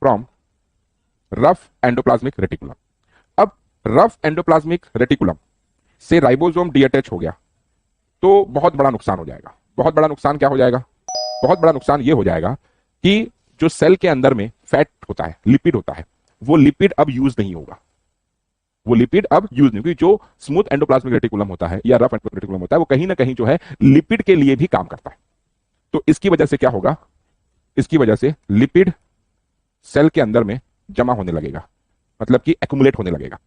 from rough endoplasmic reticulum. अब रफ एंडोप्लाज्मिक रेटिकुलम से राइबोसोम डीअटैच हो गया तो बहुत बड़ा नुकसान हो जाएगा। बहुत बड़ा नुकसान क्या हो जाएगा? बहुत बड़ा नुकसान यह हो जाएगा कि जो सेल के अंदर में फैट होता है, लिपिड होता है, वो लिपिड अब यूज नहीं होगा। वो लिपिड अब यूज नहीं, क्योंकि जो स्मूथ एंडोप्लाज्मिक रेटिकुलम होता है या रफ एंडोप्लाज्मिक रेटिकुलम होता है वो कहीं ना कहीं जो है लिपिड के लिए भी काम करता है। तो इसकी वजह से क्या होगा? इसकी वजह से लिपिड सेल के अंदर में जमा होने लगेगा, मतलब कि एक्युमुलेट होने लगेगा।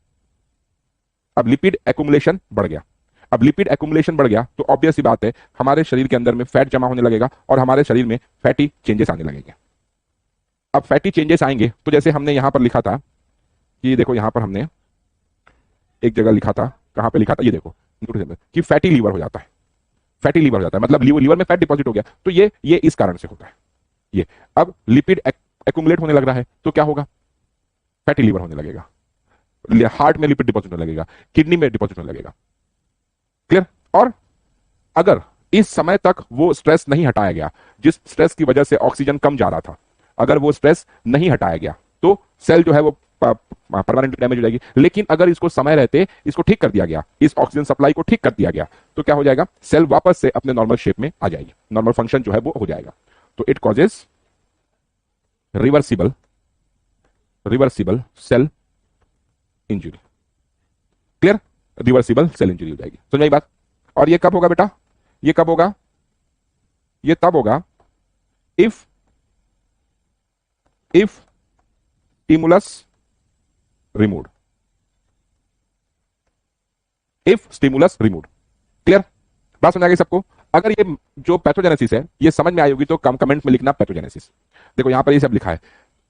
अब लिपिड एक्युमुलेशन बढ़ गया। अब लिपिड एक्युमुलेशन बढ़ गया तो ऑब्वियस सी बात है हमारे शरीर के अंदर में फैट जमा होने लगेगा और हमारे शरीर में फैटी चेंजेस आने लगेंगे। अब फैटी चेंजेस आएंगे तो जैसे हमने यहां पर लिखा था कि देखो, यहां पर हमने एक जगह लिखा था, कहां पे लिखा था, ये देखो कि फैटी लीवर हो जाता है। फैटी लीवर हो जाता है मतलब लीवर में फैट डिपॉजिट हो गया। तो ये इस कारण से होता है। ये अब लिपिड एक्युमुलेट होने लग रहा है तो क्या होगा? फैटी लीवर होने लगेगा, हार्ट में लिपिड डिपॉजिट होने लगेगा, किडनी में डिपॉजिट होने लगेगा। क्लियर? और अगर इस समय तक वो स्ट्रेस नहीं हटाया गया, जिस स्ट्रेस की वजह से ऑक्सीजन कम जा रहा था, अगर वो स्ट्रेस नहीं हटाया गया तो सेल जो है वो परमानेंटली डैमेज हो जाएगी। लेकिन अगर इसको समय रहते इसको ठीक कर दिया गया, इस ऑक्सीजन सप्लाई को ठीक कर दिया गया, तो क्या हो जाएगा? सेल वापस से अपने नॉर्मल शेप में आ जाएगी, नॉर्मल फंक्शन जो है वो हो जाएगा। तो it causes reversible cell injury. Clear? Reversible cell injury हो जाएगी। समझ में आई बात? और ये कब होगा बेटा? ये कब होगा? ये तब होगा if stimulus removed. If stimulus removed. Clear? बात समझ आ गई सबको? अगर ये जो पैथोजेनेसिस है ये समझ में आई होगी तो कमेंट में लिखना पैथोजेनेसिस। देखो यहां पर ये सब लिखा है,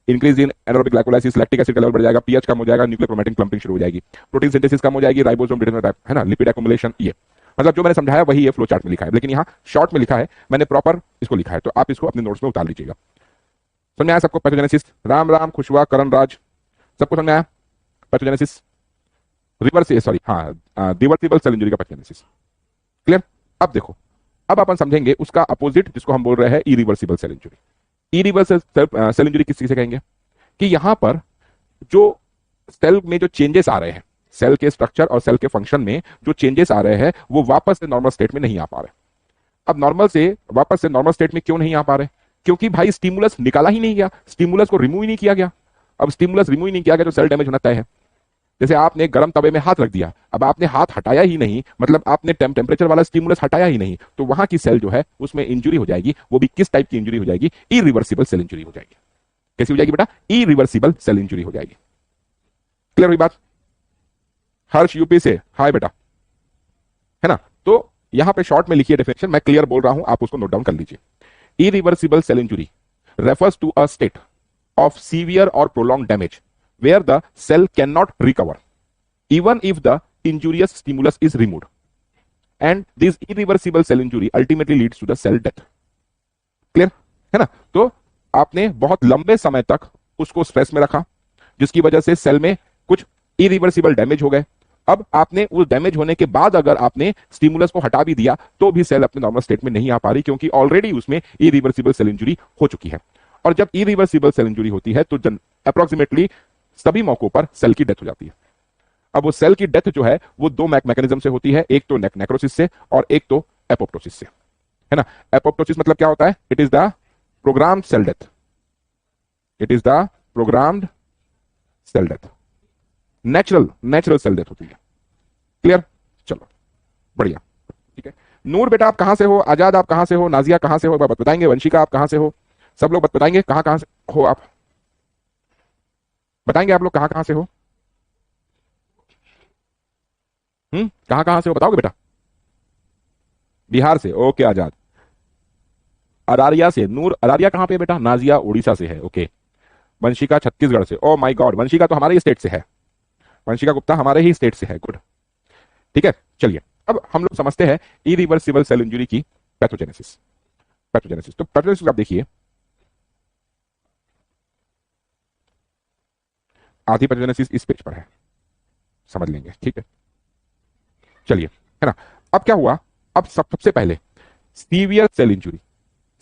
increase in anaerobic glycolysis, lactic acid का लेवल बढ़ जाएगा, पीएच कम हो जाएगा, न्यूक्लियर क्रोमैटिन क्लंपिंग शुरू हो जाएगी, प्रोटीन सिंथेसिस कम हो जाएगी, राइबोसोम टाइप, है ना, लिपिड एक्युमुलेशन। ये मतलब जो मैंने समझाया वही ये फ्लो चार्ट में लिखा है, लेकिन यहाँ शॉर्ट में लिखा है, मैंने प्रॉपर इसको लिखा है, तो आप इसको अपने नोट्स में उतार लीजिएगा। समझ में आया सबको? पैथोजेनेसिस, राम राम, खुशवा, करण राज, सबको समझ में आया? पैथोजेनेसिस रिवर्सिबल सेल इंजरी का पैथोजेनेसिस। क्लियर? अब देखो, अब अपन समझेंगे उसका अपोजिट जिसको हम बोल रहे हैं irreversible cell injury. Irreversible cell injury किस चीज से कहेंगे? कि यहां पर जो सेल में जो चेंजेस आ रहे हैं, सेल के स्ट्रक्चर और सेल के फंक्शन में जो चेंजेस आ रहे हैं वो वापस से नॉर्मल स्टेट में नहीं आ पा रहे। अब नॉर्मल से वापस से नॉर्मल स्टेट में क्यों नहीं आ पा रहे? क्योंकि भाई स्टिमुलस निकाला ही नहीं गया, स्टिमुलस को रिमूव ही नहीं किया गया। अब स्टिमुलस रिमूव ही नहीं किया गया तो सेल डैमेज होना तय है। जैसे आपने गर्म तवे में हाथ रख दिया, अब आपने हाथ हटाया ही नहीं, मतलब आपने टेम्परेचर वाला स्टिमुलस हटाया ही नहीं, तो वहां की सेल जो है उसमें इंजुरी हो जाएगी। वो भी किस टाइप की इंजुरी हो जाएगी? इरिवर्सिबल सेल इंजुरी हो जाएगी। कैसी हो जाएगी बेटा? इरिवर्सिबल सेल इंजुरी हो जाएगी। क्लियर हुई बात? हर्ष यूपी से, हाय बेटा, है ना? तो यहां पे शॉर्ट में लिखिए डेफिनेशन, मैं क्लियर बोल रहा हूं, आप उसको नोट डाउन कर लीजिए। Irreversible cell injury refers to a state of severe or prolonged damage where the cell cannot recover even if the injurious stimulus is removed, and this irreversible cell injury ultimately leads to the cell death. Clear है ना? तो आपने बहुत लंबे समय तक उसको स्ट्रेस में रखा जिसकी वजह से सेल में कुछ इरिवर्सिबल डैमेज हो गए। अब आपने उस डैमेज होने के बाद अगर आपने स्टिमुलस को हटा भी दिया तो भी सेल अपने नॉर्मल स्टेट में नहीं आ पा रही, क्योंकि ऑलरेडी उसमें इरिवर्सिबल सेल इंजुरी हो चुकी है। और जब इरिवर्सिबल सेल इंजुरी होती है तो अप्रोक्सीमेटली सभी मौकों पर सेल की डेथ हो जाती है। अब वो सेल की डेथ जो है वो दो मैकेनिज्म से होती है, एक तो नेक्रोसिस से और एक तो एपोप्टोसिस से, है ना। एपोप्टोसिस मतलब क्या होता है? It is the programmed cell death. It is the programmed cell death, natural cell death होती है। क्लियर? चलो बढ़िया, ठीक है। नूर बेटा आप कहां से हो, आजाद आप कहां से हो, नाजिया कहां से हो, बताएंगे। वंशिका आप कहां से हो, सब लोग बताएंगे कहां कहां से हो आप, बताएंगे आप लोग कहां कहां से हो। कहां कहां से हो बताओगे बेटा। बिहार से, ओके आजाद। अरारिया से, नूर अरारिया कहां पे है बेटा, नाजिया उड़ीसा से है, ओके। वंशिका छत्तीसगढ़ से, ओ माय गॉड, वंशिका तो हमारे ही स्टेट से है, वंशिका गुप्ता हमारे ही स्टेट से है, गुड। ठीक है, चलिए अब हम लोग समझते हैं इरिवर्सिबल सेल इंजरी की पैथोजेनेसिस। पैथोजेनेसिस, तो पैथोजेनेसिस आप देखिए, आधी पैथोजेनेसिस इस पेज पर है, समझ लेंगे, ठीक है। चलिए, है ना। अब क्या हुआ, अब सबसे पहले severe cell injury,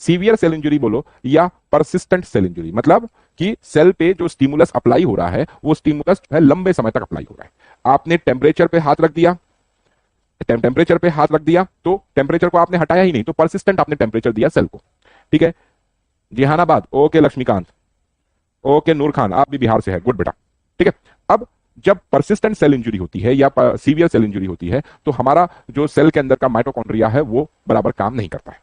severe cell injury बोलो या परसिस्टेंट सेल इंजुरी, मतलब कि सेल पे जो स्टिमुलस अप्लाई हो रहा है वो स्टिमुलस जो है लंबे समय तक अप्लाई हो रहा है। आपने टेम्परेचर पे हाथ रख दिया, टेम्परेचर पे हाथ रख दिया तो टेम्परेचर को आपने हटाया ही नहीं, तो परसिस्टेंट आपने टेम्परेचर दिया सेल को, ठीक है। जिहानाबाद, ओके लक्ष्मीकांत, ओके नूर खान आप भी बिहार से है, गुड बेटा, ठीक है। अब जब परसिस्टेंट सेल इंजरी होती है या सीवियर सेल इंजरी होती है तो हमारा जो सेल के अंदर का माइटोकॉन्ड्रिया है वो बराबर काम नहीं करता है।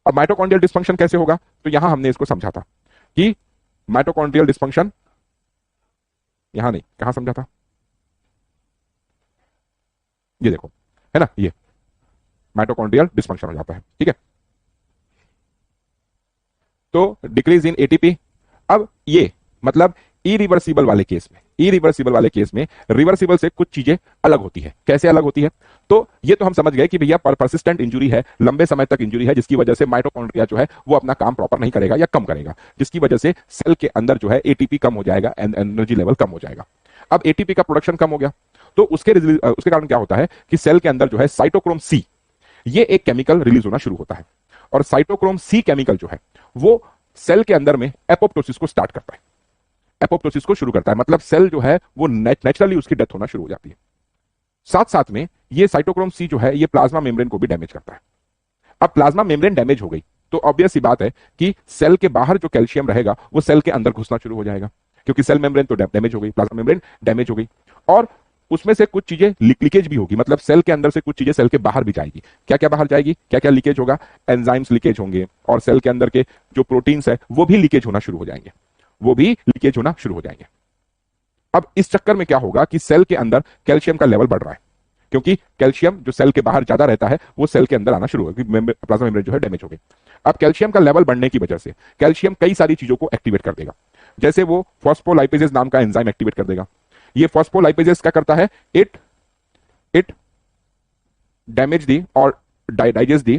अब माइटोकॉन्ड्रियल डिस्फंक्शन कैसे होगा, तो यहां हमने इसको समझा था कि माइटोकॉन्ड्रियल डिस्फंक्शन, यहां नहीं, कहां समझा था, ये देखो, है ना, ये माइटोकॉन्ड्रियल डिस्फंक्शन हो जाता है, ठीक है। तो डिक्रीज इन एटीपी। अब ये मतलब इरिवर्सिबल वाले केस में, इरिवर्सिबल वाले केस में रिवर्सिबल से कुछ चीजें अलग होती है। कैसे अलग होती है, तो ये तो हम समझ गए कि भैया परसिस्टेंट इंजुरी है, लंबे समय तक इंजुरी है, जिसकी वजह से माइटोकॉन्ड्रिया जो है वो अपना काम प्रॉपर नहीं करेगा या कम करेगा, जिसकी वजह से सेल के अंदर जो है एटीपी कम हो जाएगा, एनर्जी लेवल कम हो जाएगा। अब एटीपी का प्रोडक्शन कम हो गया तो उसके कारण क्या होता है कि सेल के अंदर जो है साइटोक्रोम सी, ये एक केमिकल रिलीज होना शुरू होता है, और साइटोक्रोम सी केमिकल जो है वो सेल के अंदर में एपोप्टोसिस को स्टार्ट करता है, एपोप्टोसिस को शुरू करता है, मतलब सेल जो है वो नेचुरली उसकी डेथ होना शुरू हो जाती है। साथ साथ में ये साइटोक्रोम सी जो है ये प्लाज्मा मेम्ब्रेन को भी डैमेज करता है। अब प्लाज्मा मेम्ब्रेन डैमेज हो गई तो ऑब्वियस सी बात है कि सेल के बाहर जो कैल्शियम रहेगा वो सेल के अंदर घुसना शुरू हो जाएगा, क्योंकि सेल मेम्ब्रेन तो डैमेज हो गई, प्लाज्मा मेम्ब्रेन डैमेज हो गई, और उसमें से कुछ चीजें लीकेज भी होगी, मतलब सेल के अंदर से कुछ चीजें सेल के बाहर भी जाएगी। क्या क्या बाहर जाएगी, क्या क्या लीकेज होगा, एंजाइम्स लीकेज होंगे, और सेल के अंदर के जो प्रोटीन्स है वो भी लीकेज होना शुरू हो जाएंगे, वो भी लीकेज होना शुरू हो जाएंगे। अब इस चक्कर में क्या होगा कि सेल के अंदर कैल्शियम का लेवल बढ़ रहा है, क्योंकि कैल्शियम जो सेल के बाहर ज्यादा रहता है वो सेल के अंदर आना शुरू होगा, प्लाज्मा मेम्ब्रेन जो है डैमेज हो गई। अब कैल्शियम का लेवल बढ़ने की वजह से कैल्शियम कई सारी चीजों को एक्टिवेट कर देगा, जैसे वो फॉस्फोलाइपेजेस नाम का एंजाइम एक्टिवेट कर देगा। ये फॉस्फोलाइपेजेस क्या करता है, इट इट डैमेज दी और डाइजेस्ट दी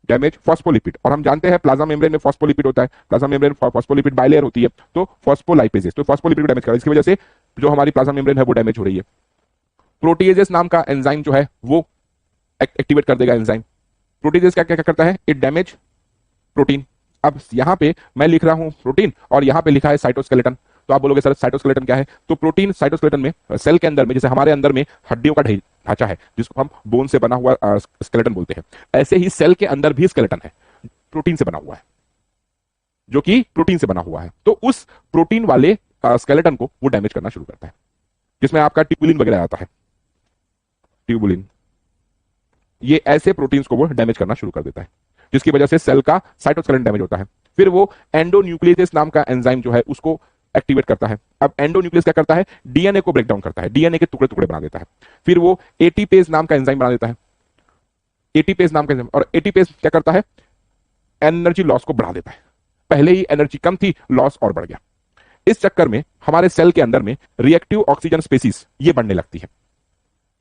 डैमेज फॉस्फोलिपिड, और हम जानते हैं प्लाज्मा मेम्ब्रेन में फॉस्फोलिपिड होता है, प्लाज्मा मेम्ब्रेन फॉस्फोलिपिड बाइलेयर होती है, तो फॉस्फोलाइपेजेस तो फॉस्फोलिपिड को डैमेज कर रहा है, इसकी वजह से जो हमारी प्लाज्मा मेम्ब्रेन है वो डैमेज हो रही है। प्रोटीएजेस नाम का एंजाइम जो है वो एक्टिवेट कर देगा एंजाइम। प्रोटीएजेस क्या क्या करता है, इट डैमेज प्रोटीन। अब यहां पे मैं लिख रहा हूं प्रोटीन और यहां पे लिखा है साइटोस्केलेटन, तो आप बोलोगे सर साइटोस्केलेटन क्या है, तो प्रोटीन साइटोस्केलेटन में सेल के अंदर में, जैसे हमारे अंदर में हड्डियों का ढांचा है जिसको हम बोन से बना हुआ स्केलेटन बोलते हैं, ऐसे ही सेल के अंदर भी स्केलेटन है, प्रोटीन से बना हुआ है, जो कि प्रोटीन से बना हुआ है, तो उस प्रोटीन वाले स्केलेटन को वो डैमेज करना शुरू करता है, जिसमें आपका ट्यूबुलिन वगैरह आता है, ट्यूबुलिन, ये ऐसे प्रोटीन्स को वो डैमेज करना शुरू कर देता है, जिसकी वजह से सेल का साइटोस्केलेटन डैमेज होता है। फिर वो एंडोन्यूक्लियस नाम का एंजाइम जो है उसको एक्टिवेट करता है। अब एंडोन्यूक्लियस क्या करता है, डीएनए को ब्रेक डाउन करता है, डीएनए के टुकड़े टुकड़े बना देता है। फिर वो एटीपेज नाम का एंजाइम बना देता है, एटीपेज नाम का एंजाइम, और एटीपेज क्या करता है, एनर्जी लॉस को बढ़ा देता है, पहले ही एनर्जी कम थी, लॉस और बढ़ गया। इस चक्कर में हमारे सेल के अंदर में रिएक्टिव ऑक्सीजन स्पेसीज ये बढ़ने लगती है।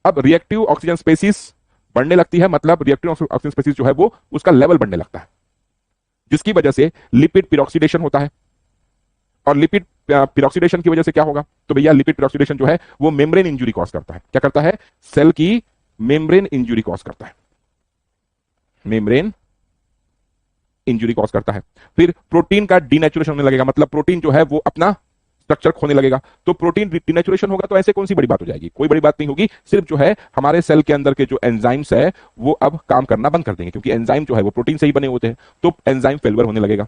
अब रिएक्टिव ऑक्सीजन स्पेसीज बढ़ने लगती है, मतलब रिएक्टिव ऑक्सीजन स्पेसीज जो है वो उसका लेवल बढ़ने लगता है, जिसकी वजह से लिपिड पिरोक्सीडेशन होता है, और लिपिड पिरोक्सीडेशन की वजह से क्या होगा, तो भैया लिपिड पिरोक्सीडेशन जो है वो मेम्ब्रेन इंजुरी कॉज करता है। क्या करता है, सेल की मेम्ब्रेन इंजुरी कॉज करता है, मेम्ब्रेन इंजुरी कॉज करता है। फिर प्रोटीन का डीनेचुरेशन होने लगेगा, मतलब प्रोटीन जो है वो अपना स्ट्रक्चर खोने लगेगा, तो प्रोटीन डीनेचुरेशन होगा तो ऐसे कौन सी बड़ी बात हो जाएगी, कोई बड़ी बात नहीं होगी, सिर्फ जो है हमारे सेल के अंदर के जो एंजाइम्स है वो अब काम करना बंद कर देंगे, क्योंकि एंजाइम जो है वो प्रोटीन से ही बने होते हैं, तो एंजाइम फेलियर होने लगेगा,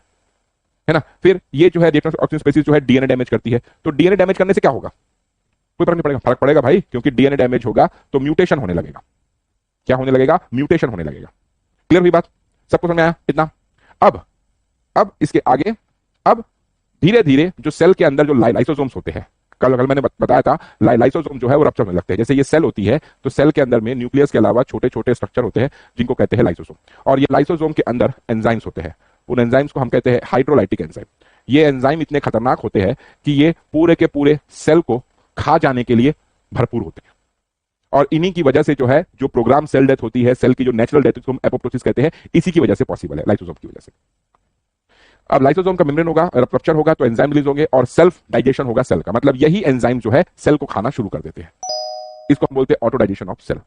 है ना। फिर ये जो है रिएक्टिव ऑक्सीजन स्पेसीज जो है डीएनए डैमेज करती है, तो डीएनए डैमेज करने से क्या होगा, कोई फर्क नहीं पड़ेगा, फर्क पड़ेगा भाई, क्योंकि डीएनए डैमेज होगा तो म्यूटेशन होने लगेगा, क्या होने लगेगा? म्यूटेशन होने लगेगा। क्लियर हुई बात? सबको समझ में आया इतना? अब इसके आगे, अब धीरे धीरे जो सेल के अंदर जो लाइसोसोम्स होते हैं, कल कल मैंने बताया था, लाइसोसोम जो है वो रप्चर होने लगते हैं। जैसे ये सेल होती है तो सेल के अंदर में न्यूक्लियस के अलावा छोटे छोटे स्ट्रक्चर होते हैं जिनको कहते हैं लाइसोसोम, और ये लाइसोसोम के अंदर एंजाइम्स होते हैं। उन एंजाइम्स को हम कहते हैं हाइड्रोलाइटिक एंजाइम। ये एंजाइम इतने खतरनाक होते हैं कि ये पूरे के पूरे सेल को खा जाने के लिए भरपूर होते हैं, और इन्हीं की वजह से जो है जो प्रोग्राम सेल डेथ होती है, सेल की जो नेचुरल डेथ उसको हम एपोप्टोसिस कहते हैं, इसी की वजह से पॉसिबल है, लाइसोसोम की वजह से। अब लाइसोसोम का मेम्ब्रेन होगा, रप्चर होगा तो एंजाइम रिलीज होंगे और सेल्फ डाइजेशन होगा सेल का, मतलब यही एंजाइम जो है सेल को खाना शुरू कर देते हैं। इसको हम बोलते हैं ऑटो डाइजेशन ऑफ सेल।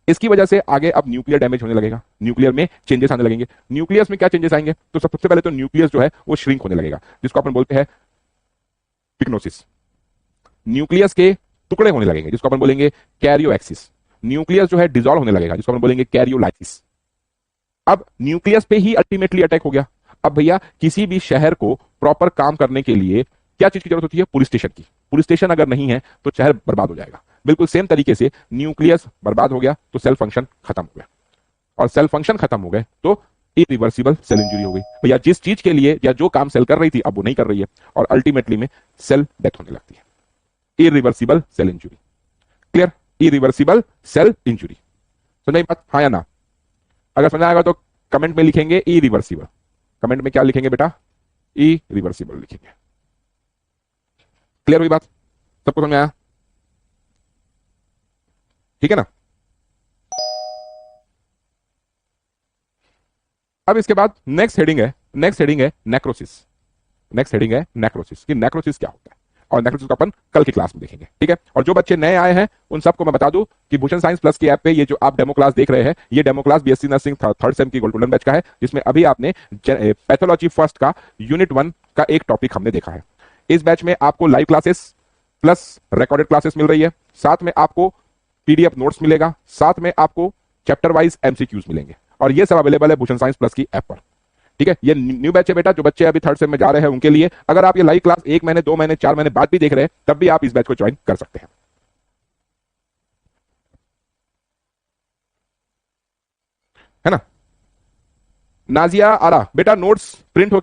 इसकी वजह से आगे अब न्यूक्लियर डैमेज होने लगेगा, न्यूक्लियर में चेंजेस आने लगेंगे। न्यूक्लियस में क्या चेंजेस आएंगे? तो सबसे पहले तो न्यूक्लियस जो है वो श्रिंक होने लगेगा, जिसको अपन बोलते हैं पिग्नोसिस। न्यूक्लियस के टुकड़े होने लगेंगे, जिसको अपन बोलेंगे कैरियोएक्सिस। न्यूक्लियस जो है डिसॉल्व होने लगेगा, जिसको अपन बोलेंगे कैरियोलाइसिस। अब न्यूक्लियस पे ही अल्टीमेटली अटैक हो गया। अब भैया किसी भी शहर को प्रॉपर काम करने के लिए क्या चीज की जरूरत होती है? पुलिस स्टेशन की। पुलिस स्टेशन अगर नहीं है तो शहर बर्बाद हो जाएगा। बिल्कुल सेम तरीके से न्यूक्लियस बर्बाद हो गया तो सेल फंक्शन खत्म हो गया, और सेल फंक्शन खत्म हो गए तो इरिवर्सिबल सेल इंजरी हो गई। भैया जिस चीज के लिए या जो काम सेल कर रही थी अब वो नहीं कर रही है, और अल्टीमेटली में सेल डेथ होने लगती है। Irreversible cell injury. Clear? Irreversible cell injury. समझ बात? हाँ या ना? अगर समझ आएगा तो कमेंट में लिखेंगे इरिवर्सिबल। कमेंट में क्या लिखेंगे बेटा? इरिवर्सिबल लिखेंगे। क्लियर हुई बात? सबको समझ में आया? ठीक है ना? अब इसके बाद नेक्स्ट हेडिंग है, नेक्स्ट हेडिंग है नेक्रोसिस। नेक्स्ट हेडिंग है नेक्रोसिस, कि नेक्रोसिस क्या होता है, और नेक्रोसिस को अपन कल की क्लास में देखेंगे। ठीक है? और जो बच्चे नए आए हैं उन सबको मैं बता दूं कि भूषण साइंस प्लस की ऐप पे ये जो आप डेमो क्लास देख रहे हैं, ये demo class BSc nursing third same की गोल्डन बैच का है, जिसमें अभी आपने पैथोलॉजी फर्स्ट का यूनिट 1 का एक टॉपिक हमने देखा है। इस बैच में आपको live classes plus recorded classes मिल रही है, साथ में आपको पीडीएफ नोट्स मिलेगा, साथ में आपको चैप्टर वाइज एमसीक्यूज मिलेंगे, और ये सब अवेलेबल है भूषण साइंस प्लस की ऐप पर। ठीक है? ये न्यू बैच है बेटा, जो बच्चे अभी थर्ड सेम में जा रहे हैं उनके लिए। अगर आप ये लाइव क्लास 1 महीने 2 महीने 4 महीने बाद भी देख रहे हैं तब भी आप इस बैच को ज्वाइन कर सकते हैं। है ना? नाजिया आरा बेटा, नोट्स प्रिंट हो